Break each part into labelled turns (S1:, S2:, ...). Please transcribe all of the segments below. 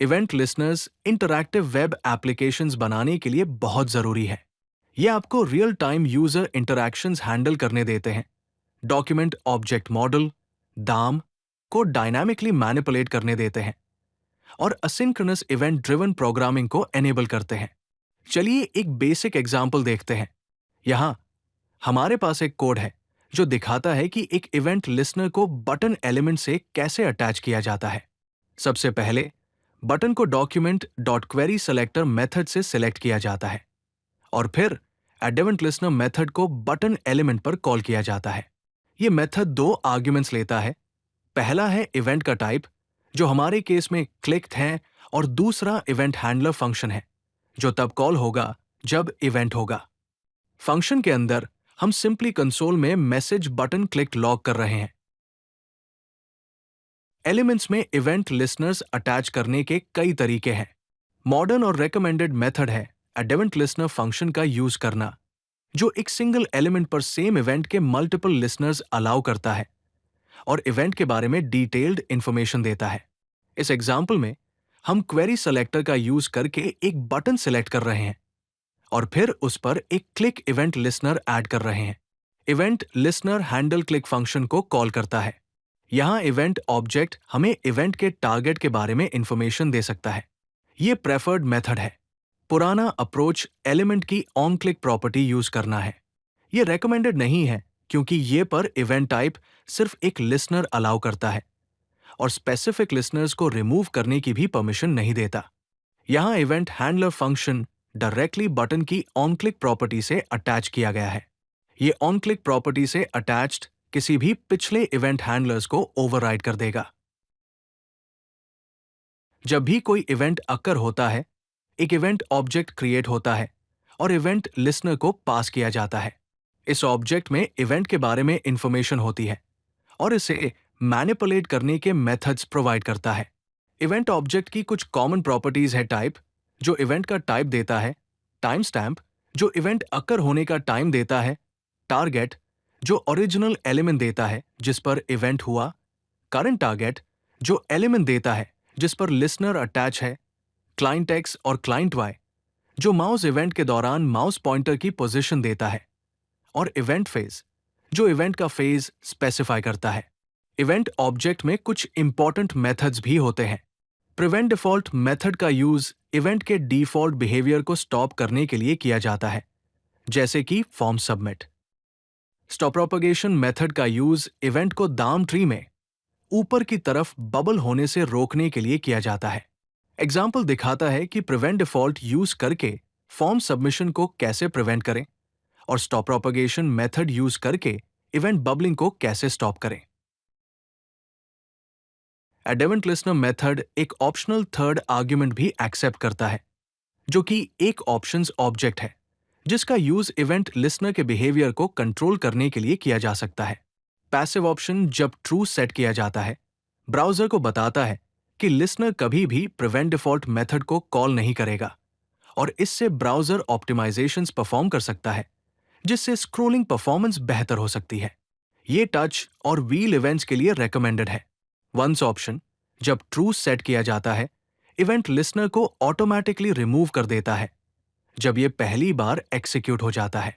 S1: Event listeners interactive web applications बनाने के लिए बहुत जरूरी है। ये आपको real time user interactions handle करने देते हैं, डॉक्यूमेंट ऑब्जेक्ट मॉडल, दाम को डायनामिकली मैनिपुलेट करने देते हैं और असिंक्रोनस इवेंट ड्रिवन प्रोग्रामिंग को एनेबल करते हैं। चलिए एक बेसिक एग्जांपल देखते हैं। यहाँ हमारे पास एक कोड है जो दिखाता है कि एक इवेंट लिसनर को बटन एलिमेंट से कैसे अटैच किया जाता है। सबसे पहले बटन को document dot query selector method से सिलेक्ट किया जाता है और फिर एडेवेंट लिसनर मेथड को बटन एलिमेंट पर कॉल किया जाता है। यह मेथड दो आर्ग्यूमेंट्स लेता है। पहला है इवेंट का टाइप, जो हमारे केस में क्लिक्ड है, और दूसरा इवेंट हैंडलर फंक्शन है, जो तब कॉल होगा जब इवेंट होगा। फंक्शन के अंदर हम सिंपली कंसोल में मैसेज बटन क्लिक लॉग कर रहे हैं। एलिमेंट्स में इवेंट लिसनर्स अटैच करने के कई तरीके हैं। मॉडर्न और रेकमेंडेड मेथड है एडेवेंट लिसनर फंक्शन का यूज करना, जो एक सिंगल एलिमेंट पर सेम इवेंट के मल्टीपल लिसनर्स अलाउ करता है और इवेंट के बारे में डिटेल्ड इंफॉर्मेशन देता है। इस एग्जाम्पल में हम क्वेरी सेलेक्टर का यूज करके एक बटन सेलेक्ट कर रहे हैं और फिर उस पर एक क्लिक इवेंट लिसनर ऐड कर रहे हैं। Event listener handle click function को कॉल करता है। यहां इवेंट ऑब्जेक्ट हमें इवेंट के टारगेट के बारे में इंफॉर्मेशन दे सकता है। ये प्रेफर्ड मेथड है। पुराना अप्रोच एलिमेंट की ऑन क्लिक प्रॉपर्टी यूज करना है। ये रेकमेंडेड नहीं है क्योंकि ये पर इवेंट टाइप सिर्फ एक लिसनर अलाउ करता है और स्पेसिफिक लिसनर्स को रिमूव करने की भी परमिशन नहीं देता। यहां event handler function directly button की ऑन क्लिक प्रॉपर्टी से अटैच किया गया है। ये ऑन क्लिक प्रॉपर्टी से अटैच्ड किसी भी पिछले इवेंट हैंडलर्स को ओवरराइड कर देगा। जब भी कोई इवेंट अकर होता है, एक इवेंट ऑब्जेक्ट क्रिएट होता है और इवेंट लिसनर को पास किया जाता है। इस ऑब्जेक्ट में इवेंट के बारे में इंफॉर्मेशन होती है और इसे मैनिपुलेट करने के मेथड्स प्रोवाइड करता है। इवेंट ऑब्जेक्ट की कुछ कॉमन प्रॉपर्टीज है टाइप, जो इवेंट का टाइप देता है, टाइम स्टैम्प, जो इवेंट अकर होने का टाइम देता है, टारगेट, जो ओरिजिनल एलिमेंट देता है जिस पर इवेंट हुआ, करंट टारगेट, जो एलिमेंट देता है जिस पर लिसनर अटैच है, क्लाइंट एक्स और क्लाइंट वाई, जो माउस इवेंट के दौरान माउस पॉइंटर की पोजीशन देता है, और इवेंट फेज, जो इवेंट का फेज स्पेसिफाई करता है। इवेंट ऑब्जेक्ट में कुछ इंपॉर्टेंट मेथड्स भी होते हैं। प्रिवेंट डिफॉल्ट मेथड का यूज इवेंट के डिफॉल्ट बिहेवियर को स्टॉप करने के लिए किया जाता है, जैसे कि form submit. Stop propagation method का यूज इवेंट को दाम ट्री में ऊपर की तरफ बबल होने से रोकने के लिए किया जाता है। एग्जाम्पल दिखाता है कि प्रिवेंट डिफॉल्ट यूज करके फॉर्म सबमिशन को कैसे प्रिवेंट करें और स्टॉप प्रोपगेशन मेथड यूज करके इवेंट बबलिंग को कैसे स्टॉप करें। एडेवेंट लिसनर मेथड एक ऑप्शनल थर्ड आर्ग्यूमेंट भी एक्सेप्ट करता है, जो कि एक ऑप्शंस ऑब्जेक्ट है जिसका यूज इवेंट लिसनर के बिहेवियर को कंट्रोल करने के लिए किया जा सकता है। पैसिव ऑप्शन जब ट्रू सेट किया जाता है, ब्राउजर को बताता है कि लिसनर कभी भी प्रिवेंट डिफॉल्ट मेथड को कॉल नहीं करेगा और इससे ब्राउजर ऑप्टिमाइजेशंस परफॉर्म कर सकता है, जिससे स्क्रोलिंग परफॉर्मेंस बेहतर हो सकती है। ये टच और व्हील इवेंट्स के लिए रेकमेंडेड है। वंस ऑप्शन जब ट्रू सेट किया जाता है, इवेंट लिसनर को ऑटोमेटिकली रिमूव कर देता है जब यह पहली बार एग्जीक्यूट हो जाता है।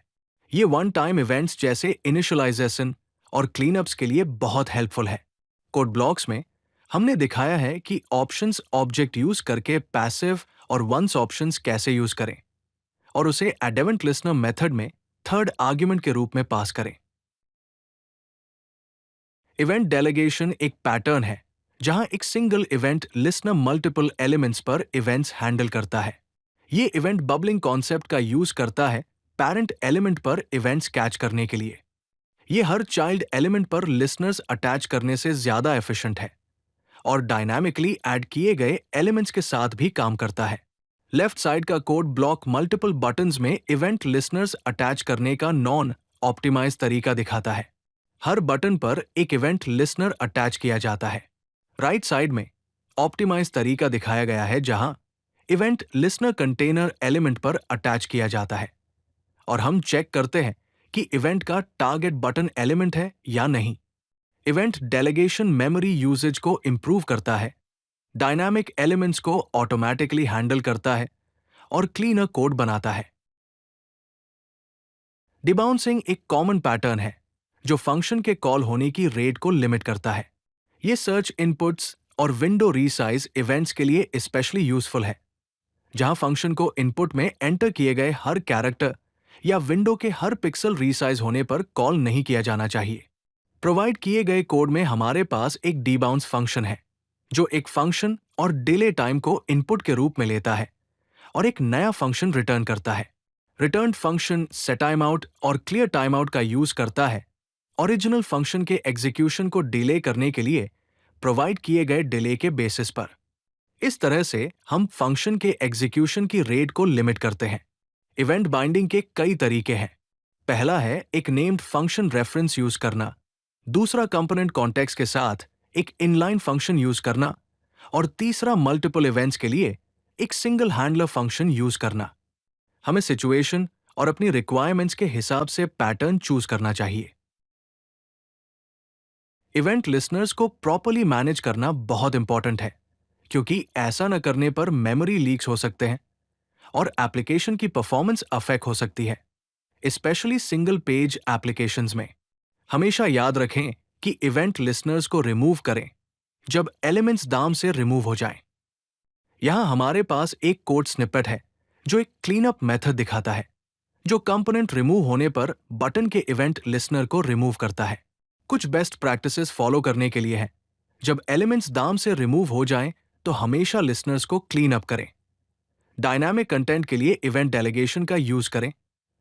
S1: ये वन टाइम इवेंट्स जैसे इनिशियलाइजेशन और क्लीनअप्स के लिए बहुत हेल्पफुल है। कोड ब्लॉक्स में हमने दिखाया है कि ऑप्शंस ऑब्जेक्ट यूज करके पैसिव और वंस ऑप्शंस कैसे यूज करें और उसे एडेवेंट लिसनर मेथड में थर्ड आर्ग्यूमेंट के रूप में पास करें। इवेंट डेलीगेशन एक पैटर्न है जहां एक single event listener multiple elements पर इवेंट्स हैंडल करता है। ये इवेंट बबलिंग कॉन्सेप्ट का यूज करता है पेरेंट एलिमेंट पर इवेंट्स कैच करने के लिए। ये हर चाइल्ड एलिमेंट पर लिसनर्स अटैच करने से ज्यादा एफिशिएंट है और डायनामिकली ऐड किए गए एलिमेंट्स के साथ भी काम करता है। लेफ्ट साइड का कोड ब्लॉक मल्टीपल बटन्स में इवेंट लिसनर्स अटैच करने का नॉन ऑप्टिमाइज तरीका दिखाता है। हर बटन पर एक इवेंट लिसनर अटैच किया जाता है। राइट साइड में ऑप्टिमाइज तरीका दिखाया गया है जहां इवेंट लिसनर कंटेनर एलिमेंट पर अटैच किया जाता है और हम चेक करते हैं कि इवेंट का टारगेट बटन एलिमेंट है या नहीं। इवेंट डेलीगेशन मेमोरी यूसेज को इंप्रूव करता है, डायनामिक एलिमेंट्स को ऑटोमेटिकली हैंडल करता है और क्लीनर कोड बनाता है। डिबाउंसिंग एक कॉमन पैटर्न है जो फंक्शन के कॉल होने की रेट को लिमिट करता है। ये सर्च इनपुट्स और विंडो रीसाइज इवेंट्स के लिए स्पेशली यूजफुल है, जहां फंक्शन को इनपुट में एंटर किए गए हर कैरेक्टर या विंडो के हर पिक्सल रीसाइज होने पर कॉल नहीं किया जाना चाहिए। प्रोवाइड किए गए कोड में हमारे पास एक डिबाउंस फंक्शन है जो एक फंक्शन और डिले टाइम को इनपुट के रूप में लेता है और एक नया फंक्शन रिटर्न करता है। Return function set time out और क्लियर टाइम आउट का यूज करता है ओरिजिनल फंक्शन के एग्जीक्यूशन को डिले करने के लिए प्रोवाइड किए गए डिले के बेसिस पर। इस तरह से हम फंक्शन के एग्जीक्यूशन की रेट को लिमिट करते हैं। इवेंट बाइंडिंग के कई तरीके हैं। पहला है एक नेम्ड फंक्शन रेफरेंस यूज करना, दूसरा कंपोनेंट कॉन्टेक्स्ट के साथ एक इनलाइन फंक्शन यूज करना और तीसरा मल्टीपल इवेंट्स के लिए एक सिंगल हैंडलर फंक्शन यूज करना। हमें सिचुएशन और अपनी रिक्वायरमेंट्स के हिसाब से पैटर्न चूज करना चाहिए। इवेंट लिसनर्स को प्रॉपर्ली मैनेज करना बहुत इंपॉर्टेंट है, क्योंकि ऐसा न करने पर मेमोरी लीक्स हो सकते हैं और एप्लीकेशन की परफॉर्मेंस अफेक्ट हो सकती है, स्पेशली सिंगल पेज एप्लीकेशंस में। हमेशा याद रखें कि इवेंट लिसनर्स को रिमूव करें जब एलिमेंट्स दाम से रिमूव हो जाएं। यहां हमारे पास एक कोड स्निपेट है जो एक क्लीनअप मेथड दिखाता है, जो कंपोनेंट रिमूव होने पर बटन के इवेंट लिसनर को रिमूव करता है। कुछ बेस्ट प्रैक्टिसेस फॉलो करने के लिए है। जब एलिमेंट्स दाम से रिमूव हो जाएं तो हमेशा लिसनर्स को क्लीन अप करें। डायनामिक कंटेंट के लिए इवेंट डेलीगेशन का यूज करें।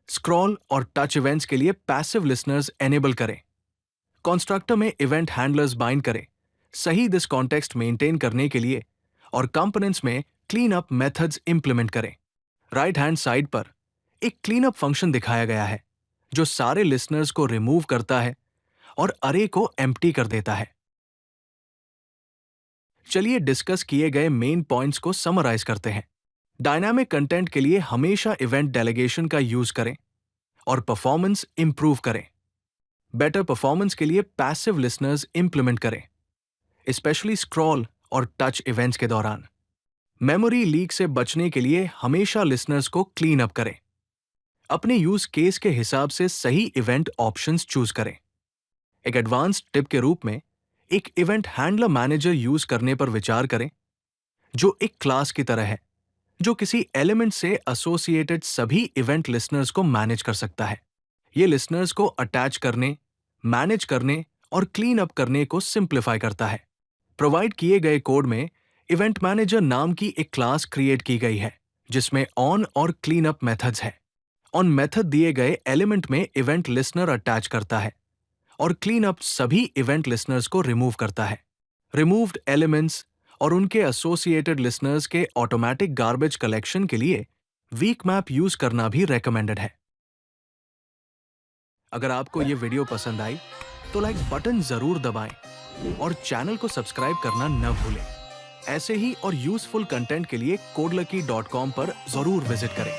S1: स्क्रॉल और टच इवेंट्स के लिए पैसिव लिसनर्स एनेबल करें। कंस्ट्रक्टर में इवेंट हैंडलर्स बाइंड करें सही दिस कॉन्टेक्स्ट मेंटेन करने के लिए और कंपोनेंट्स में क्लीन अप मेथड्स इंप्लीमेंट करें। राइट हैंड साइड पर एक क्लीन अप फंक्शन दिखाया गया है जो सारे लिसनर्स को रिमूव करता है और अरे को एम्प्टी कर देता है। चलिए डिस्कस किए गए मेन पॉइंट्स को समराइज करते हैं। डायनामिक कंटेंट के लिए हमेशा इवेंट डेलीगेशन का यूज करें और परफॉर्मेंस इंप्रूव करें। बेटर परफॉर्मेंस के लिए पैसिव लिसनर्स इंप्लीमेंट करें, स्पेशली स्क्रॉल और टच इवेंट्स के दौरान। मेमोरी लीक से बचने के लिए हमेशा लिसनर्स को क्लीन अप करें। अपने यूज केस के हिसाब से सही इवेंट ऑप्शंस चूज करें। एक एडवांस्ड टिप के रूप में एक इवेंट हैंडलर मैनेजर यूज करने पर विचार करें, जो एक क्लास की तरह है जो किसी एलिमेंट से एसोसिएटेड सभी इवेंट लिसनर्स को मैनेज कर सकता है। ये लिसनर्स को अटैच करने, मैनेज करने और क्लीन अप करने को सिंप्लीफाई करता है। प्रोवाइड किए गए कोड में इवेंट मैनेजर नाम की एक क्लास क्रिएट की गई है जिसमें ऑन और क्लीन अप मेथड्स है। ऑन मेथड दिए गए एलिमेंट में इवेंट लिसनर अटैच करता है और क्लीन अप सभी इवेंट लिसनर्स को रिमूव करता है। रिमूव्ड एलिमेंट्स और उनके एसोसिएटेड लिसनर्स के ऑटोमेटिक गार्बेज कलेक्शन के लिए वीक मैप यूज करना भी रेकमेंडेड है। अगर आपको ये वीडियो पसंद आई तो लाइक बटन जरूर दबाएं और चैनल को सब्सक्राइब करना न भूलें। ऐसे ही और यूजफुल कंटेंट के लिए codelucky.com पर जरूर विजिट करें।